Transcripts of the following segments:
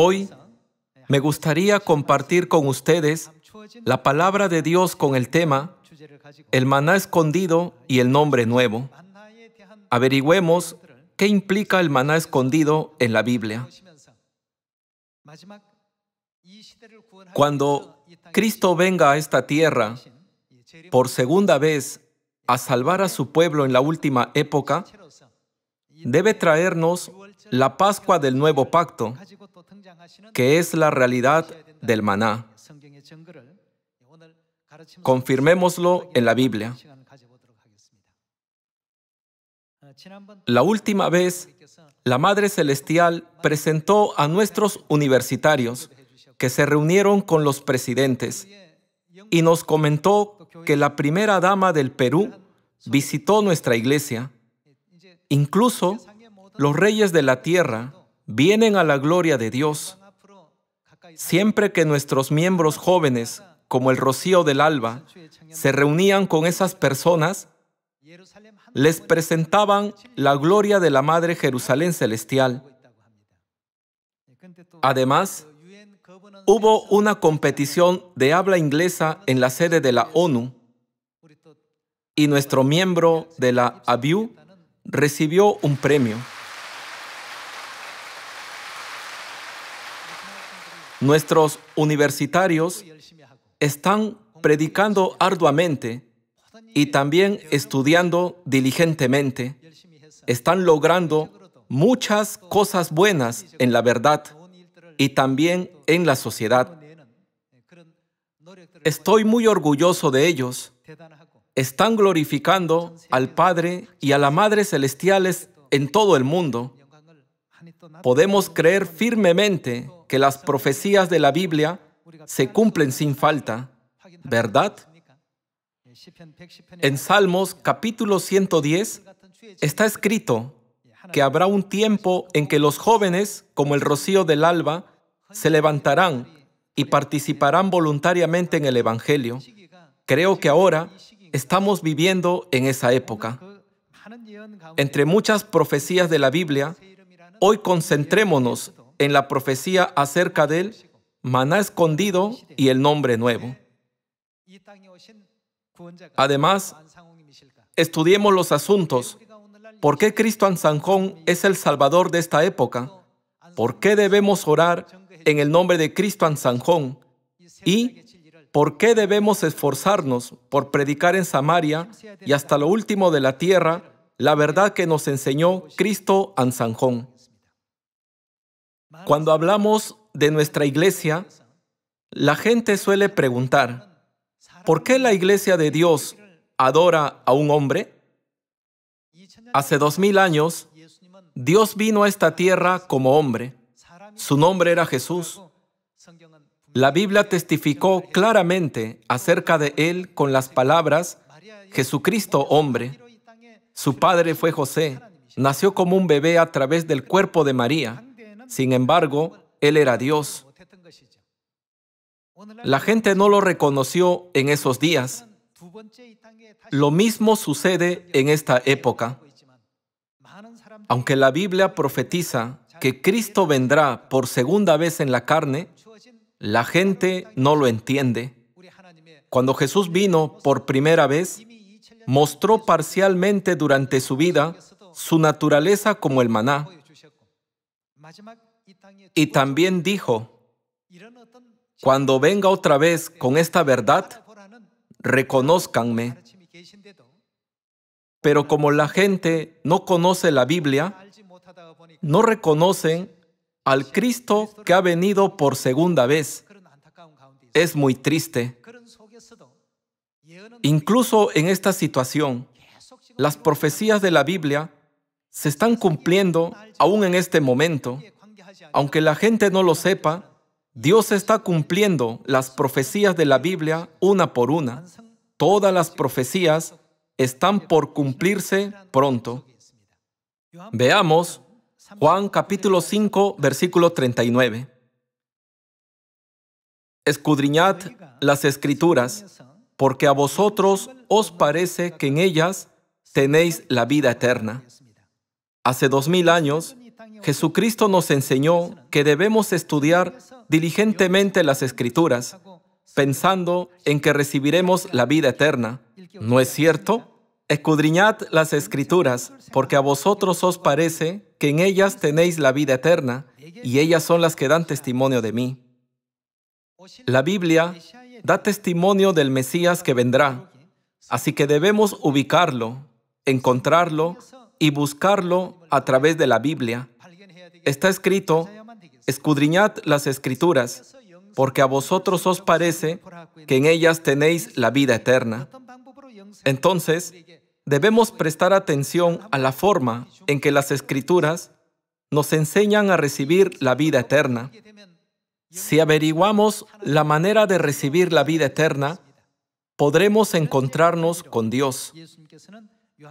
Hoy me gustaría compartir con ustedes la palabra de Dios con el tema El maná escondido y el nombre nuevo. Averigüemos qué implica el maná escondido en la Biblia. Cuando Cristo venga a esta tierra por segunda vez a salvar a su pueblo en la última época, debe traernos la Pascua del Nuevo Pacto, que es la realidad del maná. Confirmémoslo en la Biblia. La última vez, la Madre Celestial presentó a nuestros universitarios que se reunieron con los presidentes y nos comentó que la primera dama del Perú visitó nuestra iglesia. Incluso los reyes de la tierra vienen a la gloria de Dios. Siempre que nuestros miembros jóvenes, como el rocío del alba, se reunían con esas personas, les presentaban la gloria de la Madre Jerusalén Celestial. Además, hubo una competición de habla inglesa en la sede de la ONU y nuestro miembro de la ABIU recibió un premio. Nuestros universitarios están predicando arduamente y también estudiando diligentemente. Están logrando muchas cosas buenas en la verdad y también en la sociedad. Estoy muy orgulloso de ellos. Están glorificando al Padre y a la Madre Celestiales en todo el mundo. Podemos creer firmemente que las profecías de la Biblia se cumplen sin falta, ¿verdad? En Salmos capítulo 110 está escrito que habrá un tiempo en que los jóvenes, como el rocío del alba, se levantarán y participarán voluntariamente en el Evangelio. Creo que ahora estamos viviendo en esa época. Entre muchas profecías de la Biblia, hoy concentrémonos en la profecía acerca del maná escondido y el nombre nuevo. Además, estudiemos los asuntos. ¿Por qué Cristo Ansanjón es el Salvador de esta época? ¿Por qué debemos orar en el nombre de Cristo Ansanjón? ¿Y por qué debemos esforzarnos por predicar en Samaria y hasta lo último de la tierra la verdad que nos enseñó Cristo Ansanjón? Cuando hablamos de nuestra iglesia, la gente suele preguntar, ¿por qué la iglesia de Dios adora a un hombre? Hace 2000 años, Dios vino a esta tierra como hombre. Su nombre era Jesús. La Biblia testificó claramente acerca de él con las palabras, Jesucristo hombre. Su padre fue José. Nació como un bebé a través del cuerpo de María. Sin embargo, él era Dios. La gente no lo reconoció en esos días. Lo mismo sucede en esta época. Aunque la Biblia profetiza que Cristo vendrá por segunda vez en la carne, la gente no lo entiende. Cuando Jesús vino por primera vez, mostró parcialmente durante su vida su naturaleza como el maná. Y también dijo, cuando venga otra vez con esta verdad, reconózcanme. Pero como la gente no conoce la Biblia, no reconocen al Cristo que ha venido por segunda vez. Es muy triste. Incluso en esta situación, las profecías de la Biblia se están cumpliendo aún en este momento. Aunque la gente no lo sepa, Dios está cumpliendo las profecías de la Biblia una por una. Todas las profecías están por cumplirse pronto. Veamos Juan capítulo 5, versículo 39. Escudriñad las Escrituras, porque a vosotros os parece que en ellas tenéis la vida eterna. Hace 2000 años, Jesucristo nos enseñó que debemos estudiar diligentemente las Escrituras, pensando en que recibiremos la vida eterna. ¿No es cierto? Escudriñad las Escrituras, porque a vosotros os parece que en ellas tenéis la vida eterna, y ellas son las que dan testimonio de mí. La Biblia da testimonio del Mesías que vendrá, así que debemos ubicarlo, encontrarlo y buscarlo a través de la Biblia. Está escrito: escudriñad las Escrituras, porque a vosotros os parece que en ellas tenéis la vida eterna. Entonces, debemos prestar atención a la forma en que las Escrituras nos enseñan a recibir la vida eterna. Si averiguamos la manera de recibir la vida eterna, podremos encontrarnos con Dios.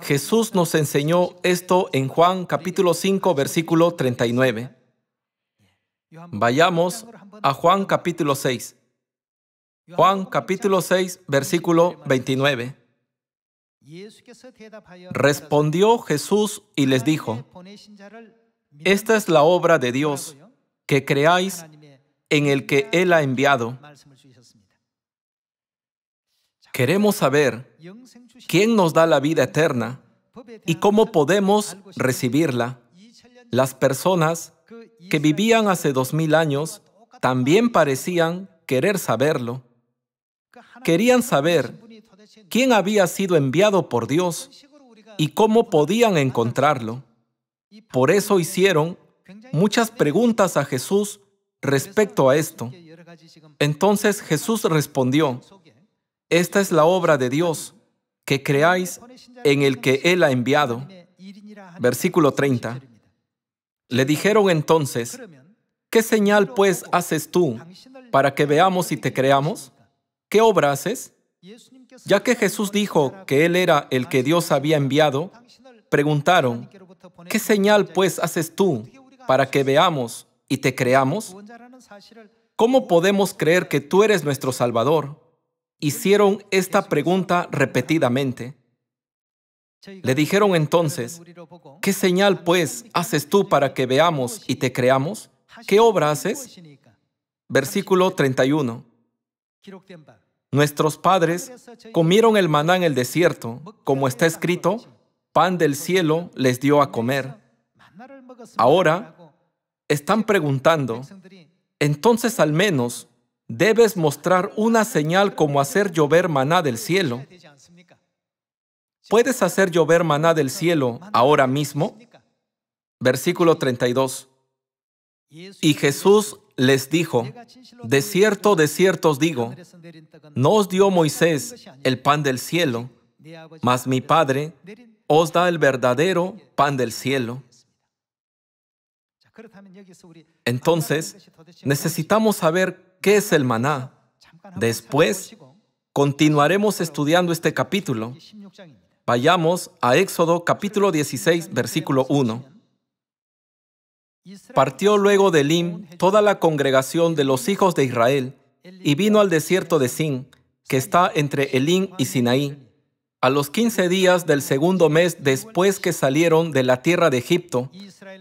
Jesús nos enseñó esto en Juan capítulo 5, versículo 39. Vayamos a Juan capítulo 6. Juan capítulo 6, versículo 29. Respondió Jesús y les dijo: esta es la obra de Dios, que creáis en el que Él ha enviado. Queremos saber quién nos da la vida eterna y cómo podemos recibirla. Las personas que vivían hace 2000 años también parecían querer saberlo. Querían saber quién había sido enviado por Dios y cómo podían encontrarlo. Por eso hicieron muchas preguntas a Jesús respecto a esto. Entonces Jesús respondió: esta es la obra de Dios, que creáis en el que Él ha enviado. Versículo 30. Le dijeron entonces: ¿qué señal pues haces tú para que veamos y te creamos? ¿Qué obra haces? Ya que Jesús dijo que Él era el que Dios había enviado, preguntaron: ¿qué señal pues haces tú para que veamos y te creamos? ¿Cómo podemos creer que tú eres nuestro Salvador? Hicieron esta pregunta repetidamente. Le dijeron entonces: ¿qué señal pues haces tú para que veamos y te creamos? ¿Qué obra haces? Versículo 31. Nuestros padres comieron el maná en el desierto, como está escrito: pan del cielo les dio a comer. Ahora están preguntando: entonces al menos debes mostrar una señal como hacer llover maná del cielo. ¿Puedes hacer llover maná del cielo ahora mismo? Versículo 32. Y Jesús les dijo: de cierto os digo, no os dio Moisés el pan del cielo, mas mi Padre os da el verdadero pan del cielo. Entonces, necesitamos saber qué es el maná. Después, continuaremos estudiando este capítulo. Vayamos a Éxodo capítulo 16, versículo 1. Partió luego de Elim toda la congregación de los hijos de Israel y vino al desierto de Sin, que está entre Elim y Sinaí, a los 15 días del segundo mes después que salieron de la tierra de Egipto,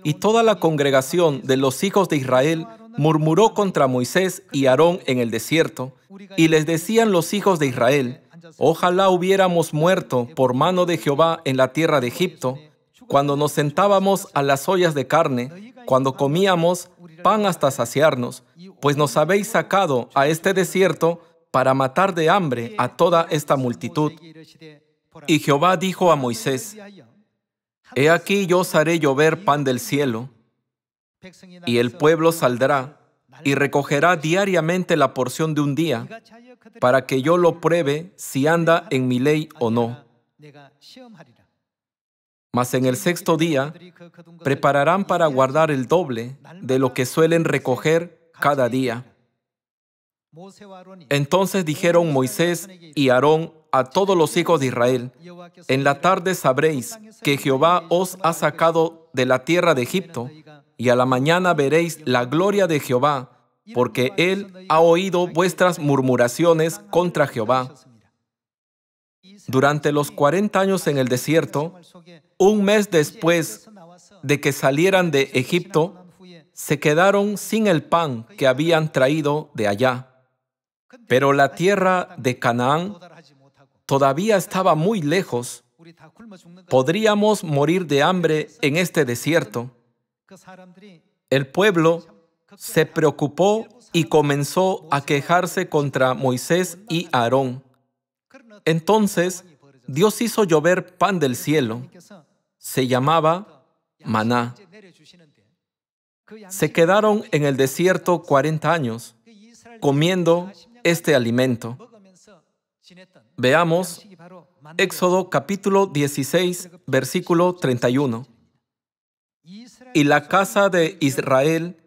y toda la congregación de los hijos de Israel murmuró contra Moisés y Aarón en el desierto, y les decían los hijos de Israel: ojalá hubiéramos muerto por mano de Jehová en la tierra de Egipto, cuando nos sentábamos a las ollas de carne, cuando comíamos pan hasta saciarnos, pues nos habéis sacado a este desierto para matar de hambre a toda esta multitud. Y Jehová dijo a Moisés: he aquí yo os haré llover pan del cielo, y el pueblo saldrá y recogerá diariamente la porción de un día, para que yo lo pruebe si anda en mi ley o no. Mas en el sexto día prepararán para guardar el doble de lo que suelen recoger cada día. Entonces dijeron Moisés y Aarón a todos los hijos de Israel: en la tarde sabréis que Jehová os ha sacado de la tierra de Egipto, y a la mañana veréis la gloria de Jehová, porque Él ha oído vuestras murmuraciones contra Jehová. Durante los 40 años en el desierto, un mes después de que salieran de Egipto, se quedaron sin el pan que habían traído de allá. Pero la tierra de Canaán todavía estaba muy lejos. Podríamos morir de hambre en este desierto. El pueblo se preocupó y comenzó a quejarse contra Moisés y Aarón. Entonces, Dios hizo llover pan del cielo. Se llamaba maná. Se quedaron en el desierto 40 años, comiendo este alimento. Veamos Éxodo capítulo 16, versículo 31. Y la casa de Israel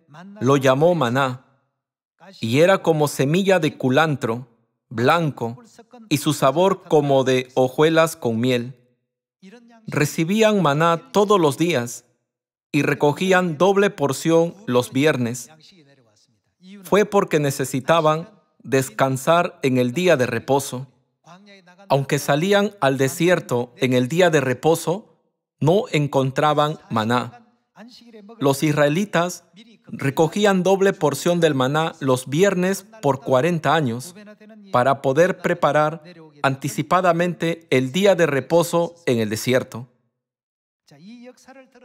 lo llamó maná, y era como semilla de culantro, blanco, y su sabor como de hojuelas con miel. Recibían maná todos los días, y recogían doble porción los viernes. Fue porque necesitaban descansar en el día de reposo. Aunque salían al desierto en el día de reposo, no encontraban maná. Los israelitas recogían doble porción del maná los viernes por 40 años para poder preparar anticipadamente el día de reposo en el desierto.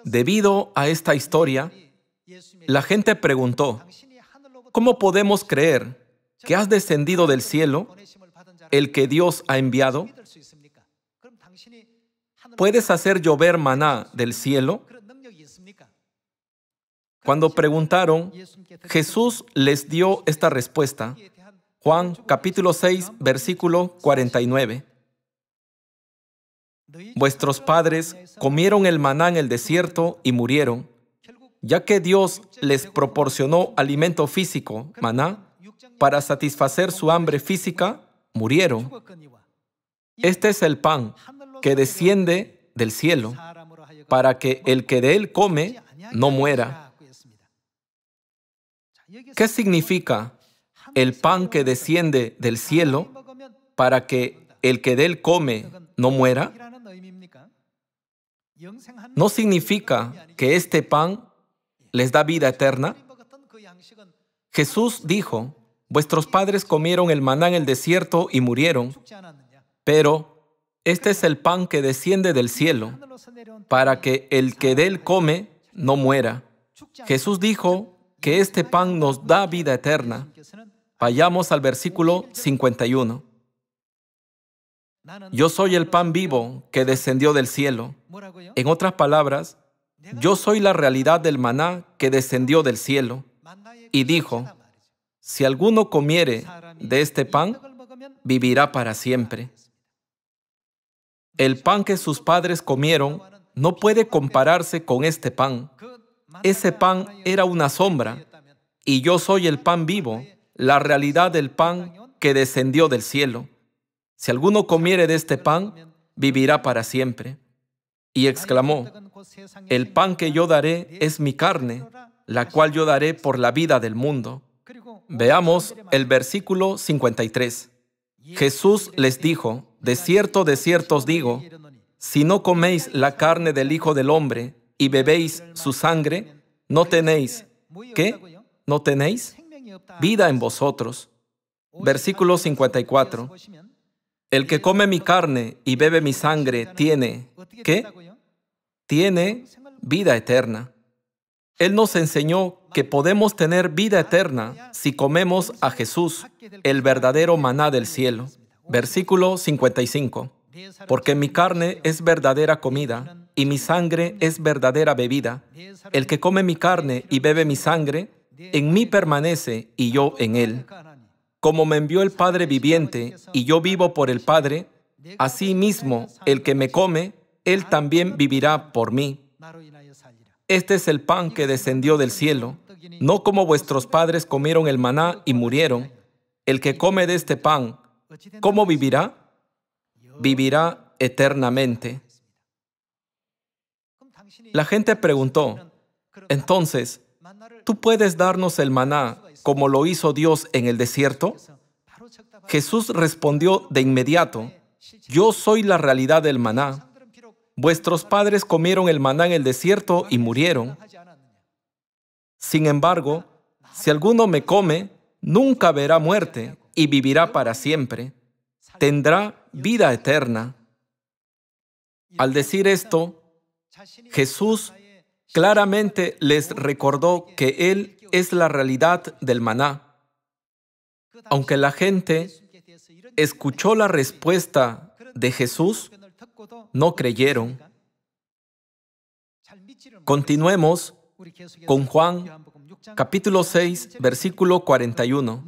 Debido a esta historia, la gente preguntó, ¿cómo podemos creer que has descendido del cielo, el que Dios ha enviado? ¿Puedes hacer llover maná del cielo? Cuando preguntaron, Jesús les dio esta respuesta. Juan capítulo 6, versículo 49. Vuestros padres comieron el maná en el desierto y murieron. Ya que Dios les proporcionó alimento físico, maná, para satisfacer su hambre física, murieron. Este es el pan que desciende del cielo, para que el que de él come no muera. ¿Qué significa el pan que desciende del cielo para que el que de él come no muera? ¿No significa que este pan les da vida eterna? Jesús dijo, vuestros padres comieron el maná en el desierto y murieron, pero este es el pan que desciende del cielo, para que el que de él come no muera. Jesús dijo que este pan nos da vida eterna. Vayamos al versículo 51. Yo soy el pan vivo que descendió del cielo. En otras palabras, yo soy la realidad del maná que descendió del cielo. Y dijo, si alguno comiere de este pan, vivirá para siempre. El pan que sus padres comieron no puede compararse con este pan. Ese pan era una sombra, y yo soy el pan vivo, la realidad del pan que descendió del cielo. Si alguno comiere de este pan, vivirá para siempre. Y exclamó, el pan que yo daré es mi carne, la cual yo daré por la vida del mundo. Veamos el versículo 53. Jesús les dijo, de cierto os digo, si no coméis la carne del Hijo del Hombre y bebéis su sangre, no tenéis, ¿qué? ¿No tenéis? Vida en vosotros. Versículo 54. El que come mi carne y bebe mi sangre tiene, ¿qué? Tiene vida eterna. Él nos enseñó que podemos tener vida eterna si comemos a Jesús, el verdadero maná del cielo. Versículo 55. Porque mi carne es verdadera comida y mi sangre es verdadera bebida. El que come mi carne y bebe mi sangre, en mí permanece y yo en él. Como me envió el Padre viviente y yo vivo por el Padre, así mismo el que me come, él también vivirá por mí. Este es el pan que descendió del cielo, no como vuestros padres comieron el maná y murieron. El que come de este pan, ¿cómo vivirá? Vivirá eternamente. La gente preguntó, entonces, ¿tú puedes darnos el maná como lo hizo Dios en el desierto? Jesús respondió de inmediato, yo soy la realidad del maná. vuestros padres comieron el maná en el desierto y murieron. Sin embargo, si alguno me come, nunca verá muerte y vivirá para siempre. Tendrá vida eterna. Al decir esto, Jesús claramente les recordó que Él es la realidad del maná. Aunque la gente escuchó la respuesta de Jesús, no creyeron. Continuemos con Juan, capítulo 6, versículo 41.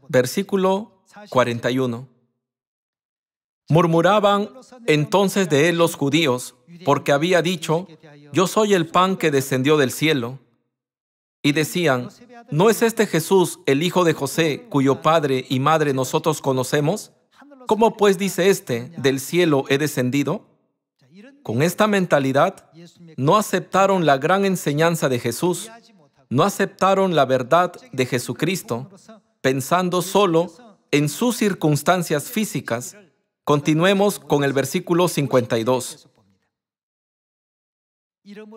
Versículo 41. Murmuraban entonces de él los judíos, porque había dicho: yo soy el pan que descendió del cielo. Y decían: ¿no es este Jesús, el hijo de José, cuyo padre y madre nosotros conocemos? ¿Cómo pues dice este: del cielo he descendido? Con esta mentalidad, no aceptaron la gran enseñanza de Jesús, no aceptaron la verdad de Jesucristo, pensando solo en sus circunstancias físicas. Continuemos con el versículo 52.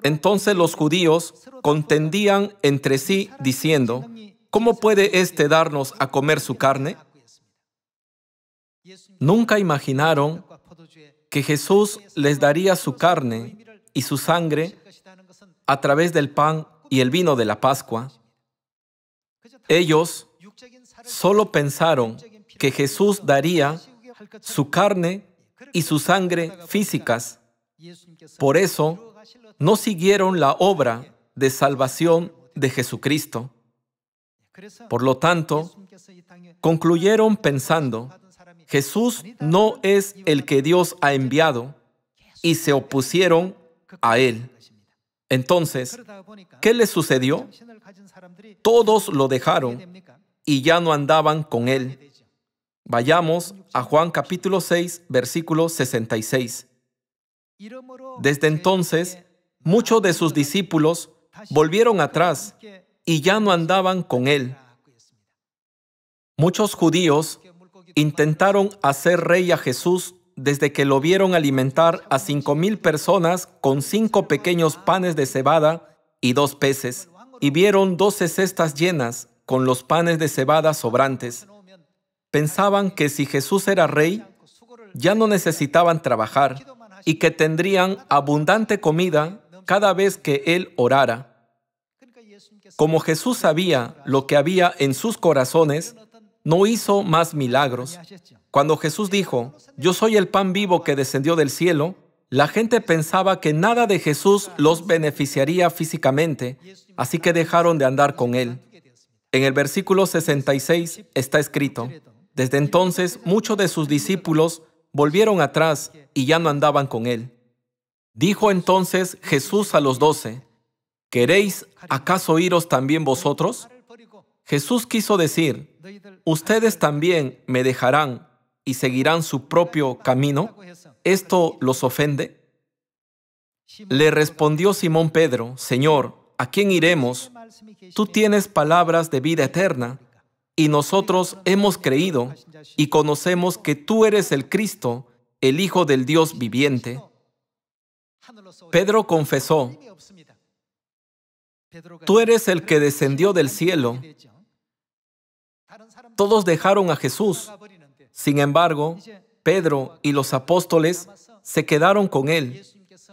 Entonces los judíos contendían entre sí, diciendo: ¿cómo puede éste darnos a comer su carne? Nunca imaginaron que Jesús les daría su carne y su sangre a través del pan y el vino de la Pascua. Ellos solo pensaron que Jesús daría su carne y su sangre físicas. Por eso, no siguieron la obra de salvación de Jesucristo. Por lo tanto, concluyeron pensando: Jesús no es el que Dios ha enviado, y se opusieron a Él. Entonces, ¿qué les sucedió? Todos lo dejaron y ya no andaban con Él. Vayamos a Juan capítulo 6, versículo 66. Desde entonces, muchos de sus discípulos volvieron atrás y ya no andaban con Él. Muchos judíos intentaron hacer rey a Jesús desde que lo vieron alimentar a 5,000 personas con 5 pequeños panes de cebada y 2 peces, y vieron 12 cestas llenas con los panes de cebada sobrantes. Pensaban que si Jesús era rey, ya no necesitaban trabajar y que tendrían abundante comida cada vez que Él orara. Como Jesús sabía lo que había en sus corazones, no hizo más milagros. Cuando Jesús dijo: yo soy el pan vivo que descendió del cielo, la gente pensaba que nada de Jesús los beneficiaría físicamente, así que dejaron de andar con Él. En el versículo 66 está escrito: desde entonces muchos de sus discípulos volvieron atrás y ya no andaban con Él. Dijo entonces Jesús a los 12: ¿queréis acaso iros también vosotros? Jesús quiso decir: ¿ustedes también me dejarán y seguirán su propio camino? ¿Esto los ofende? Le respondió Simón Pedro: Señor, ¿a quién iremos? Tú tienes palabras de vida eterna, y nosotros hemos creído y conocemos que tú eres el Cristo, el Hijo del Dios viviente. Pedro confesó: tú eres el que descendió del cielo. Todos dejaron a Jesús. Sin embargo, Pedro y los apóstoles se quedaron con Él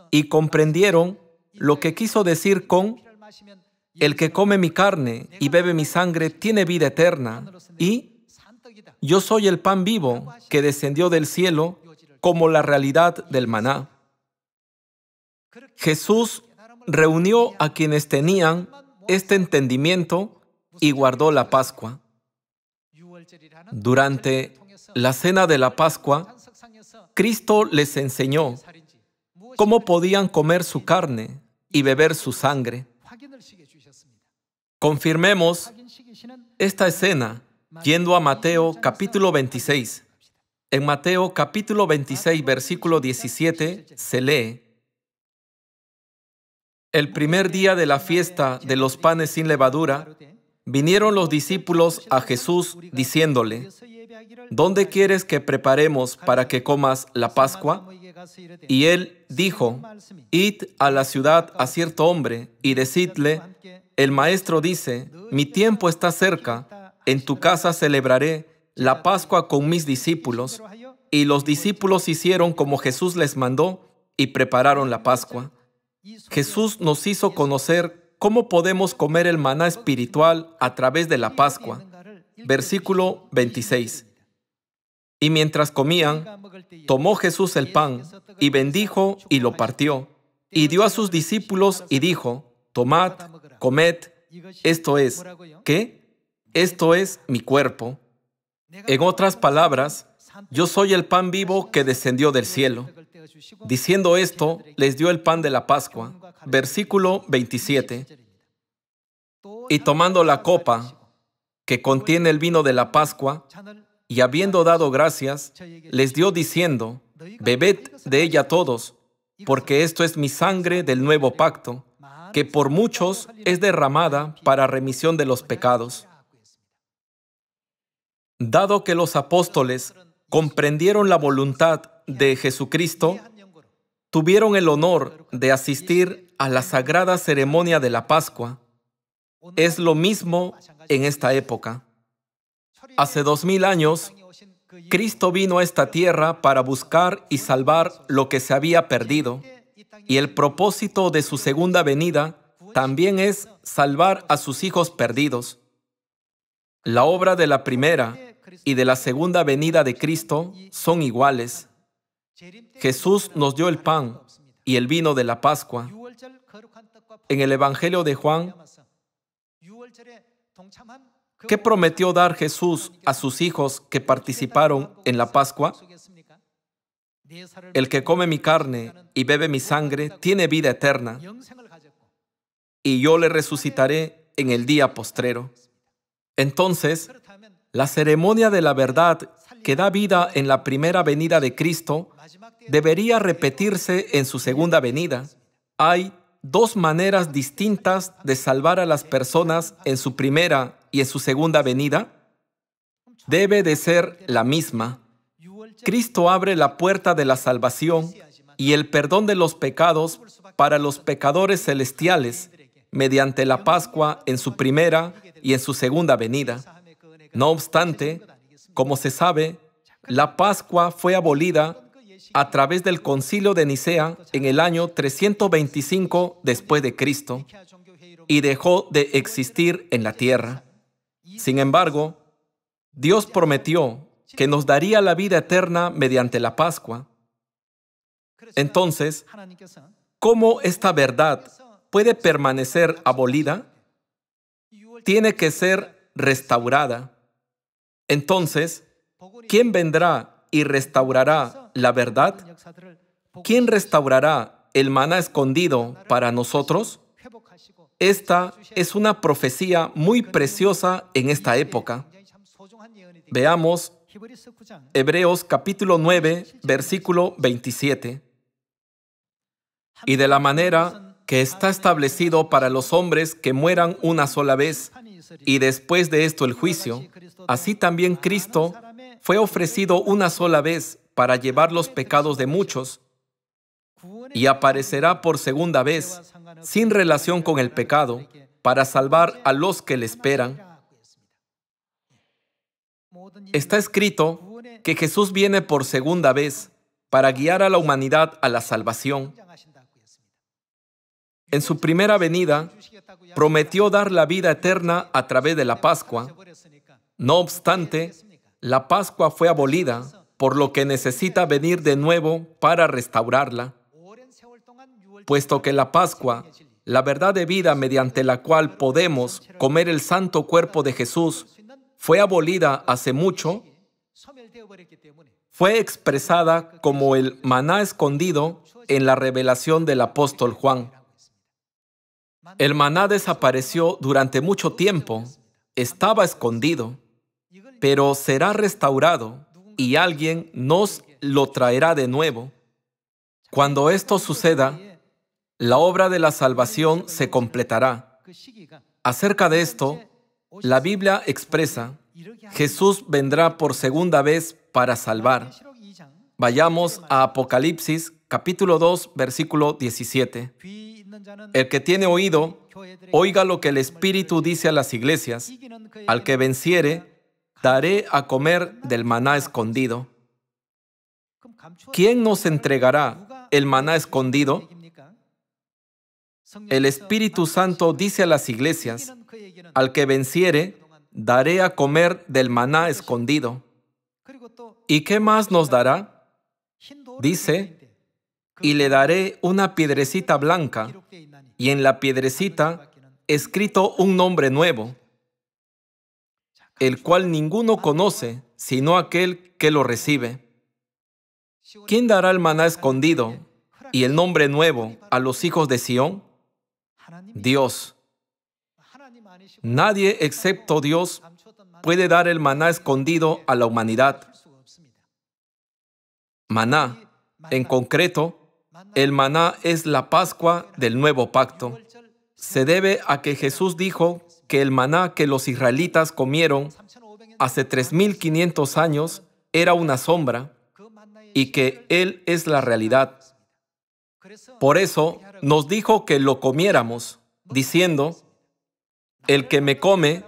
y comprendieron lo que quiso decir con: el que come mi carne y bebe mi sangre tiene vida eterna, y yo soy el pan vivo que descendió del cielo, como la realidad del maná. Jesús reunió a quienes tenían este entendimiento y guardó la Pascua. Durante la cena de la Pascua, Cristo les enseñó cómo podían comer su carne y beber su sangre. Confirmemos esta escena yendo a Mateo capítulo 26. En Mateo capítulo 26, versículo 17, se lee: el primer día de la fiesta de los panes sin levadura, vinieron los discípulos a Jesús diciéndole: ¿dónde quieres que preparemos para que comas la Pascua? Y él dijo: id a la ciudad a cierto hombre y decidle: el maestro dice, mi tiempo está cerca, en tu casa celebraré la Pascua con mis discípulos. Y los discípulos hicieron como Jesús les mandó y prepararon la Pascua. Jesús nos hizo conocer cómo podemos comer el maná espiritual a través de la Pascua. Versículo 26. Y mientras comían, tomó Jesús el pan y bendijo y lo partió, y dio a sus discípulos y dijo: tomad, comed, esto es, ¿qué? Esto es mi cuerpo. En otras palabras, yo soy el pan vivo que descendió del cielo. Diciendo esto, les dio el pan de la Pascua. Versículo 27. Y tomando la copa que contiene el vino de la Pascua, y habiendo dado gracias, les dio diciendo: bebed de ella todos, porque esto es mi sangre del nuevo pacto, que por muchos es derramada para remisión de los pecados. Dado que los apóstoles comprendieron la voluntad de Jesucristo, tuvieron el honor de asistir a la sagrada ceremonia de la Pascua. Es lo mismo en esta época. Hace 2000 años, Cristo vino a esta tierra para buscar y salvar lo que se había perdido, y el propósito de su segunda venida también es salvar a sus hijos perdidos. La obra de la primera y de la segunda venida de Cristo son iguales. Jesús nos dio el pan y el vino de la Pascua. En el Evangelio de Juan, ¿qué prometió dar Jesús a sus hijos que participaron en la Pascua? El que come mi carne y bebe mi sangre tiene vida eterna, y yo le resucitaré en el día postrero. Entonces, la ceremonia de la verdad que da vida en la primera venida de Cristo debería repetirse en su segunda venida. Hay dos maneras distintas de salvar a las personas en su primera y en su segunda venida. Debe de ser la misma. Cristo abre la puerta de la salvación y el perdón de los pecados para los pecadores celestiales mediante la Pascua en su primera y en su segunda venida. No obstante, como se sabe, la Pascua fue abolida a través del Concilio de Nicea en el año 325 después de Cristo y dejó de existir en la tierra. Sin embargo, Dios prometió que nos daría la vida eterna mediante la Pascua. Entonces, ¿cómo esta verdad puede permanecer abolida? Tiene que ser restaurada. Entonces, ¿quién vendrá y restaurará la verdad? ¿Quién restaurará el maná escondido para nosotros? Esta es una profecía muy preciosa en esta época. Veamos Hebreos capítulo 9, versículo 27. Y de la manera que está establecido para los hombres que mueran una sola vez, y después de esto el juicio, así también Cristo fue ofrecido una sola vez para llevar los pecados de muchos, y aparecerá por segunda vez, sin relación con el pecado, para salvar a los que le esperan. Está escrito que Jesús viene por segunda vez para guiar a la humanidad a la salvación. En su primera venida, prometió dar la vida eterna a través de la Pascua. No obstante, la Pascua fue abolida, por lo que necesita venir de nuevo para restaurarla. Puesto que la Pascua, la verdad de vida mediante la cual podemos comer el santo cuerpo de Jesús, fue abolida hace mucho, fue expresada como el maná escondido en la revelación del apóstol Juan. El maná desapareció durante mucho tiempo, estaba escondido, pero será restaurado y alguien nos lo traerá de nuevo. Cuando esto suceda, la obra de la salvación se completará. Acerca de esto, la Biblia expresa: Jesús vendrá por segunda vez para salvar. Vayamos a Apocalipsis capítulo 2, versículo 17. El que tiene oído, oiga lo que el Espíritu dice a las iglesias. Al que venciere, daré a comer del maná escondido. ¿Quién nos entregará el maná escondido? El Espíritu Santo dice a las iglesias, al que venciere, daré a comer del maná escondido. ¿Y qué más nos dará? Dice, y le daré una piedrecita blanca, y en la piedrecita escrito un nombre nuevo, el cual ninguno conoce, sino aquel que lo recibe. ¿Quién dará el maná escondido y el nombre nuevo a los hijos de Sión? Dios. Nadie excepto Dios puede dar el maná escondido a la humanidad. Maná, en concreto, el maná es la Pascua del Nuevo Pacto. Se debe a que Jesús dijo que el maná que los israelitas comieron hace 3.500 años era una sombra y que Él es la realidad. Por eso nos dijo que lo comiéramos, diciendo, el que me come,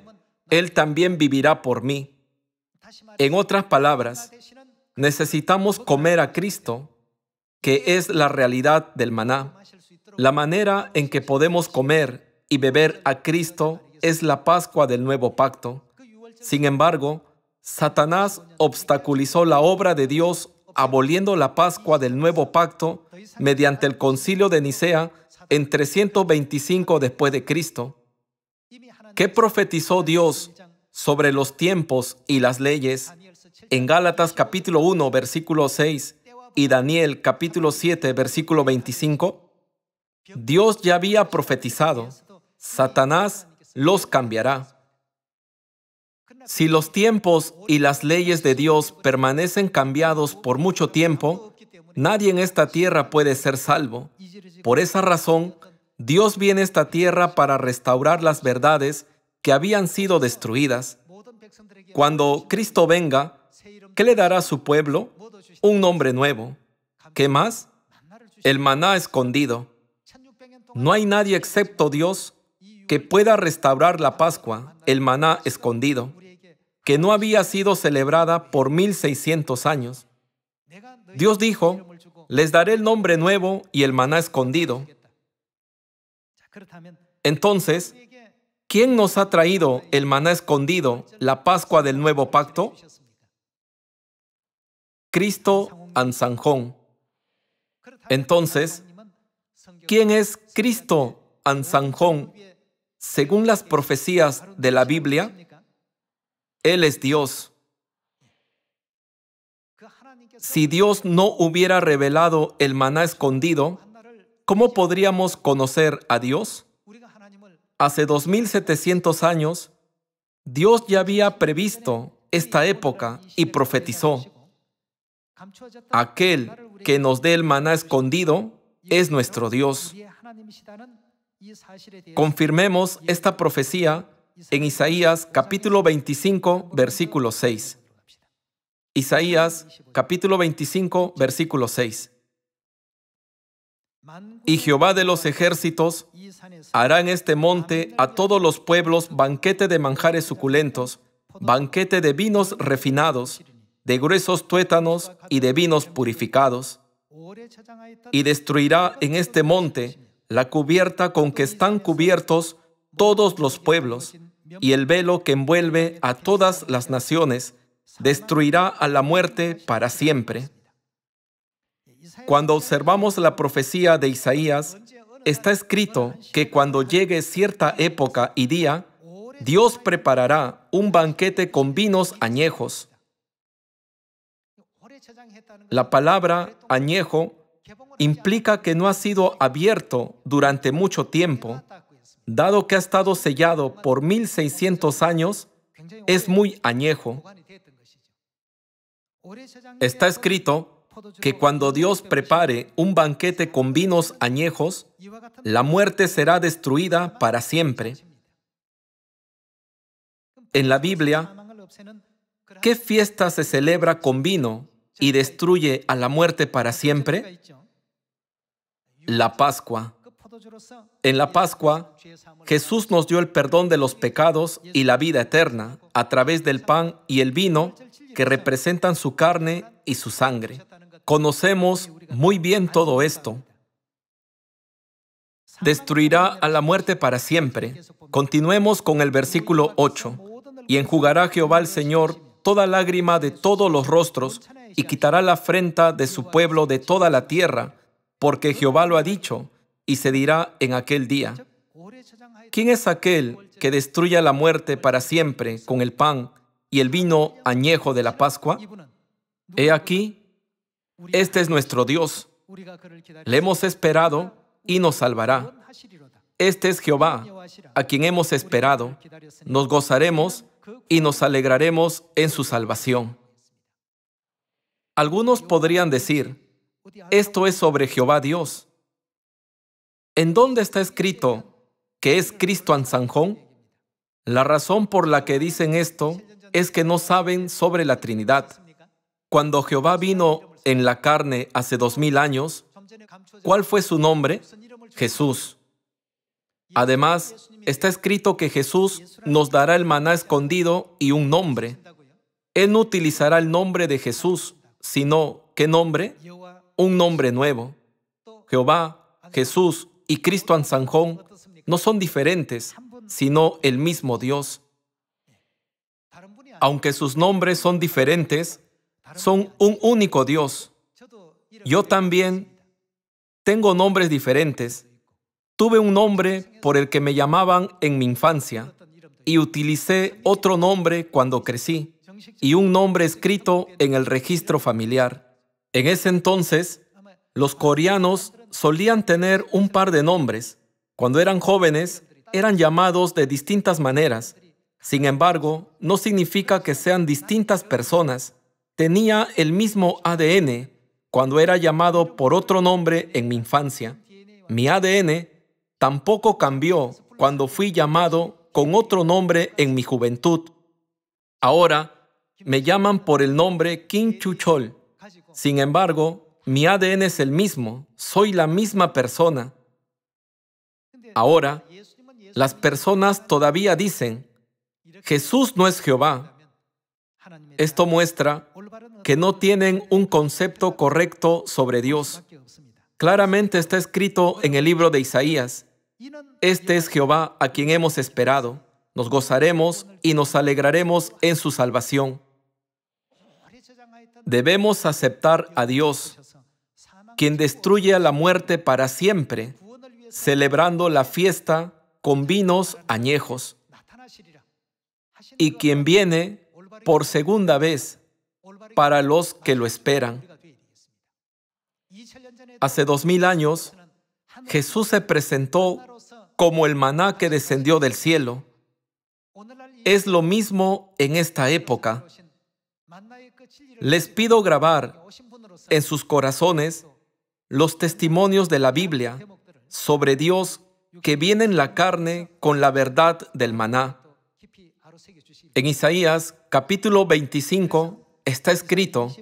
él también vivirá por mí. En otras palabras, necesitamos comer a Cristo, que es la realidad del maná. La manera en que podemos comer y beber a Cristo es la Pascua del Nuevo Pacto. Sin embargo, Satanás obstaculizó la obra de Dios aboliendo la Pascua del Nuevo Pacto mediante el Concilio de Nicea en 325 después de Cristo. ¿Qué profetizó Dios sobre los tiempos y las leyes en Gálatas capítulo 1, versículo 6 y Daniel capítulo 7, versículo 25? Dios ya había profetizado, Satanás los cambiará. Si los tiempos y las leyes de Dios permanecen cambiados por mucho tiempo, nadie en esta tierra puede ser salvo. Por esa razón, Dios viene a esta tierra para restaurar las verdades que habían sido destruidas. Cuando Cristo venga, ¿qué le dará a su pueblo? Un nombre nuevo. ¿Qué más? El maná escondido. No hay nadie excepto Dios que pueda restaurar la Pascua, el maná escondido, que no había sido celebrada por 1,600 años. Dios dijo, les daré el nombre nuevo y el maná escondido. Entonces, ¿quién nos ha traído el maná escondido, la Pascua del Nuevo Pacto? Cristo Ansanjón. Entonces, ¿quién es Cristo Ansanjón según las profecías de la Biblia? Él es Dios. Si Dios no hubiera revelado el maná escondido, ¿cómo podríamos conocer a Dios? Hace 2,700 años, Dios ya había previsto esta época y profetizó. Aquel que nos dé el maná escondido es nuestro Dios. Confirmemos esta profecía en Isaías capítulo 25, versículo 6. Isaías capítulo 25, versículo 6. Y Jehová de los ejércitos hará en este monte a todos los pueblos banquete de manjares suculentos, banquete de vinos refinados, de gruesos tuétanos y de vinos purificados. Y destruirá en este monte la cubierta con que están cubiertos todos los pueblos, y el velo que envuelve a todas las naciones, destruirá a la muerte para siempre. Cuando observamos la profecía de Isaías, está escrito que cuando llegue cierta época y día, Dios preparará un banquete con vinos añejos. La palabra añejo implica que no ha sido abierto durante mucho tiempo. Dado que ha estado sellado por 1,600 años, es muy añejo. Está escrito que cuando Dios prepare un banquete con vinos añejos, la muerte será destruida para siempre. En la Biblia, ¿qué fiesta se celebra con vino y destruye a la muerte para siempre? la Pascua. En la Pascua, Jesús nos dio el perdón de los pecados y la vida eterna a través del pan y el vino que representan su carne y su sangre. Conocemos muy bien todo esto. Destruirá a la muerte para siempre. Continuemos con el versículo 8. Y enjugará Jehová el Señor toda lágrima de todos los rostros y quitará la afrenta de su pueblo de toda la tierra, porque Jehová lo ha dicho, y se dirá en aquel día: ¿quién es aquel que destruya la muerte para siempre con el pan y el vino añejo de la Pascua? He aquí, este es nuestro Dios. Le hemos esperado y nos salvará. Este es Jehová, a quien hemos esperado. Nos gozaremos y nos alegraremos en su salvación. Algunos podrían decir, esto es sobre Jehová Dios. ¿En dónde está escrito que es Cristo Ansanjón? La razón por la que dicen esto es que no saben sobre la Trinidad. Cuando Jehová vino en la carne hace 2000 años, ¿cuál fue su nombre? Jesús. Además, está escrito que Jesús nos dará el maná escondido y un nombre. Él no utilizará el nombre de Jesús, sino, ¿qué nombre? Un nombre nuevo. Jehová, Jesús y Cristo Ansanjón no son diferentes, sino el mismo Dios. Aunque sus nombres son diferentes, son un único Dios. Yo también tengo nombres diferentes. Tuve un nombre por el que me llamaban en mi infancia y utilicé otro nombre cuando crecí y un nombre escrito en el registro familiar. En ese entonces, los coreanos solían tener un par de nombres. Cuando eran jóvenes, eran llamados de distintas maneras. Sin embargo, no significa que sean distintas personas. Tenía el mismo ADN cuando era llamado por otro nombre en mi infancia. Mi ADN tampoco cambió cuando fui llamado con otro nombre en mi juventud. Ahora me llaman por el nombre Kim Chu-chol. Sin embargo, mi ADN es el mismo. Soy la misma persona. Ahora, las personas todavía dicen, Jesús no es Jehová. Esto muestra que no tienen un concepto correcto sobre Dios. Claramente está escrito en el libro de Isaías, este es Jehová a quien hemos esperado. Nos gozaremos y nos alegraremos en su salvación. Debemos aceptar a Dios, quien destruye a la muerte para siempre, celebrando la fiesta con vinos añejos, y quien viene por segunda vez para los que lo esperan. Hace 2000 años, Jesús se presentó como el maná que descendió del cielo. Es lo mismo en esta época. Les pido grabar en sus corazones los testimonios de la Biblia sobre Dios que viene en la carne con la verdad del maná. En Isaías, capítulo 25, está escrito,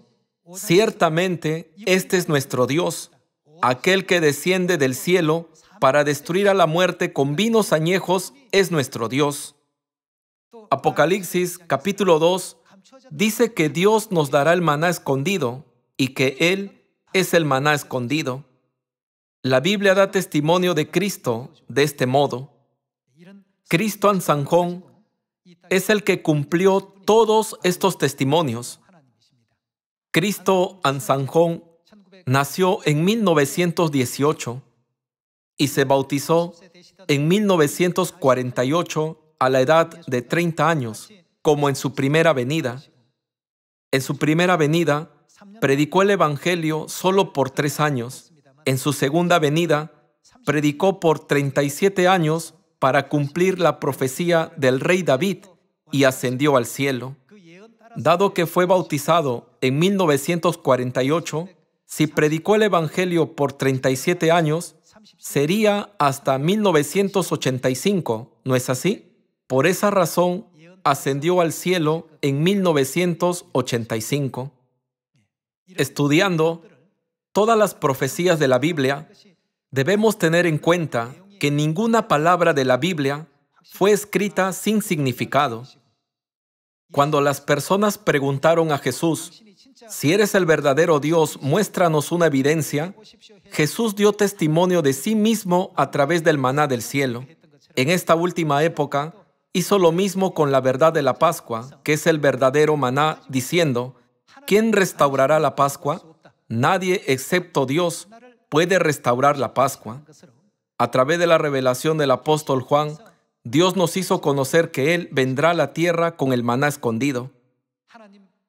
ciertamente este es nuestro Dios, aquel que desciende del cielo para destruir a la muerte con vinos añejos es nuestro Dios. Apocalipsis, capítulo 2, dice que Dios nos dará el maná escondido y que Él es el maná escondido. La Biblia da testimonio de Cristo de este modo. Cristo Ansanjón es el que cumplió todos estos testimonios. Cristo Ansanjón nació en 1918 y se bautizó en 1948 a la edad de 30 años, como en su primera venida. En su primera venida, predicó el Evangelio solo por 3 años. En su segunda venida, predicó por 37 años para cumplir la profecía del rey David y ascendió al cielo. Dado que fue bautizado en 1948, si predicó el Evangelio por 37 años, sería hasta 1985, ¿no es así? Por esa razón, ascendió al cielo en 1985. Estudiando todas las profecías de la Biblia, Debemos tener en cuenta que ninguna palabra de la Biblia fue escrita sin significado. Cuando las personas preguntaron a Jesús, si eres el verdadero Dios, muéstranos una evidencia, Jesús dio testimonio de sí mismo a través del maná del cielo. En esta última época, hizo lo mismo con la verdad de la Pascua, que es el verdadero maná, diciendo, ¿quién restaurará la Pascua? Nadie excepto Dios puede restaurar la Pascua. A través de la revelación del apóstol Juan, Dios nos hizo conocer que Él vendrá a la tierra con el maná escondido.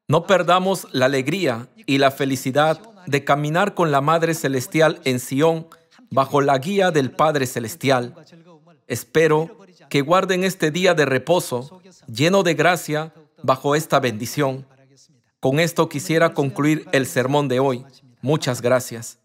No perdamos la alegría y la felicidad de caminar con la Madre Celestial en Sión bajo la guía del Padre Celestial. Espero que guarden este día de reposo lleno de gracia bajo esta bendición. Con esto quisiera concluir el sermón de hoy. Muchas gracias.